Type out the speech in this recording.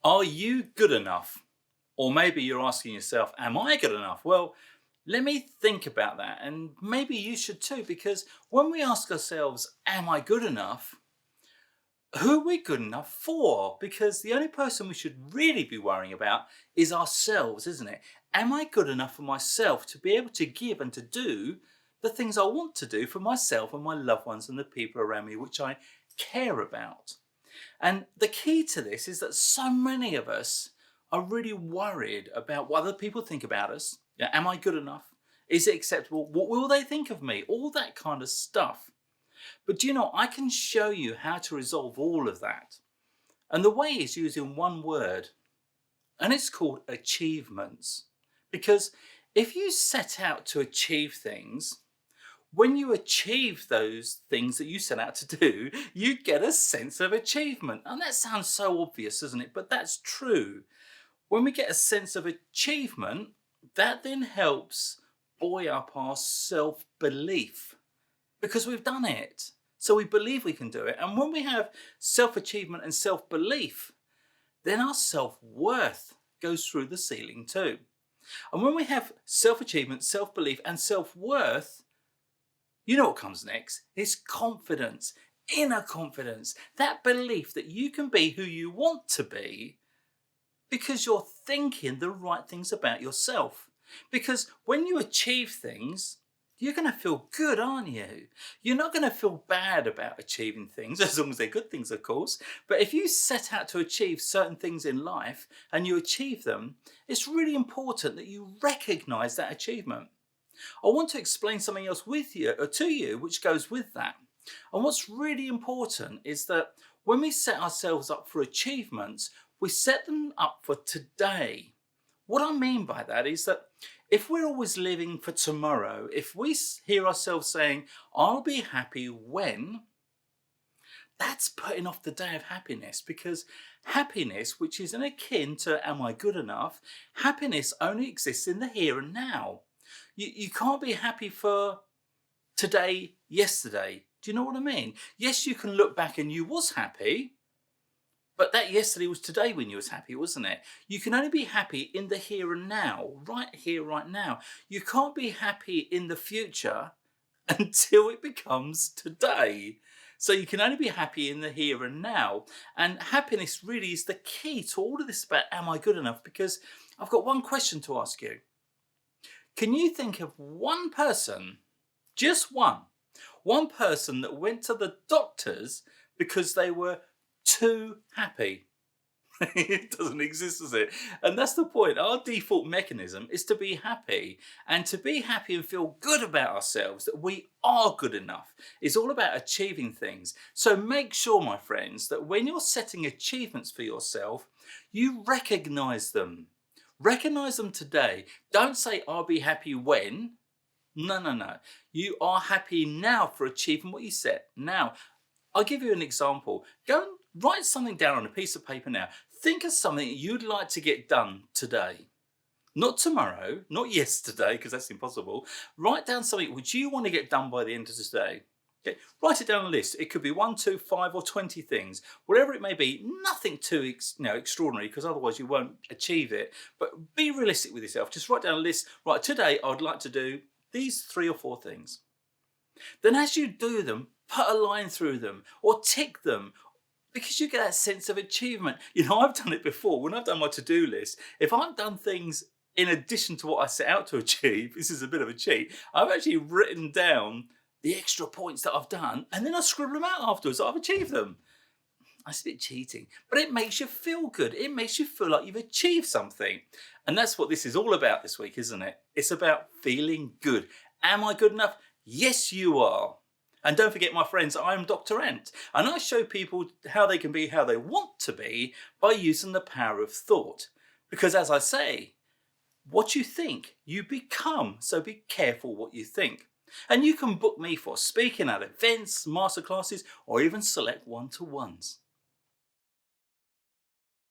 Are you good enough? Or maybe you're asking yourself, am I good enough? Well, let me think about that. And maybe you should too, because when we ask ourselves, am I good enough? Who are we good enough for? Because the only person we should really be worrying about is ourselves, isn't it? Am I good enough for myself to be able to give and to do the things I want to do for myself and my loved ones and the people around me, which I care about? And the key to this is that so many of us are really worried about what other people think about us. Yeah, am I good enough? Is it acceptable? What will they think of me? All that kind of stuff. But do you know, I can show you how to resolve all of that. And the way is using one word, and it's called achievements. Because if you set out to achieve things, when you achieve those things that you set out to do, you get a sense of achievement. And that sounds so obvious, doesn't it? But that's true. When we get a sense of achievement, that then helps buoy up our self-belief because we've done it. So we believe we can do it. And when we have self-achievement and self-belief, then our self-worth goes through the ceiling too. And when we have self-achievement, self-belief and self-worth, you know what comes next? It's confidence, inner confidence, that belief that you can be who you want to be because you're thinking the right things about yourself. Because when you achieve things, you're going to feel good, aren't you? You're not going to feel bad about achieving things, as long as they're good things, of course. But if you set out to achieve certain things in life and you achieve them, it's really important that you recognize that achievement. I want to explain something else with you or to you, which goes with that. And what's really important is that when we set ourselves up for achievements, we set them up for today. What I mean by that is that if we're always living for tomorrow, if we hear ourselves saying, I'll be happy when, that's putting off the day of happiness, because happiness, which is akin to am I good enough, happiness only exists in the here and now. You can't be happy for today, yesterday. Do you know what I mean? Yes, you can look back and you was happy, but that yesterday was today when you was happy, wasn't it? You can only be happy in the here and now, right here, right now. You can't be happy in the future until it becomes today. So you can only be happy in the here and now. And happiness really is the key to all of this about am I good enough? Because I've got one question to ask you. Can you think of one person, just one person that went to the doctors because they were too happy? It doesn't exist, does it? And that's the point. Our default mechanism is to be happy, and to be happy and feel good about ourselves, that we are good enough. It's all about achieving things. So make sure, my friends, that when you're setting achievements for yourself, you recognize them. Recognize them today. Don't say, I'll be happy when. No, no, no. You are happy now for achieving what you set now. I'll give you an example. Go and write something down on a piece of paper now. Think of something you'd like to get done today. Not tomorrow, not yesterday, because that's impossible. Write down something which you want to get done by the end of today. Okay? Write it down on a list. It could be 1, 2, 5 or 20 things. Whatever it may be, nothing too extraordinary, because otherwise you won't achieve it. But be realistic with yourself. Just write down a list. Right, today I would like to do these 3 or 4 things. Then as you do them, put a line through them or tick them, because you get that sense of achievement. You know, I've done it before. When I've done my to-do list, if I've done things in addition to what I set out to achieve, this is a bit of a cheat, I've actually written down the extra points that I've done, and then I scribble them out afterwards. I've achieved them. That's a bit cheating, but it makes you feel good. It makes you feel like you've achieved something. And that's what this is all about this week, isn't it? It's about feeling good. Am I good enough? Yes, you are. And don't forget, my friends, I'm Dr. Ant, and I show people how they can be how they want to be by using the power of thought. Because as I say, what you think, you become. So be careful what you think. And you can book me for speaking at events, masterclasses, or even select one-to-ones.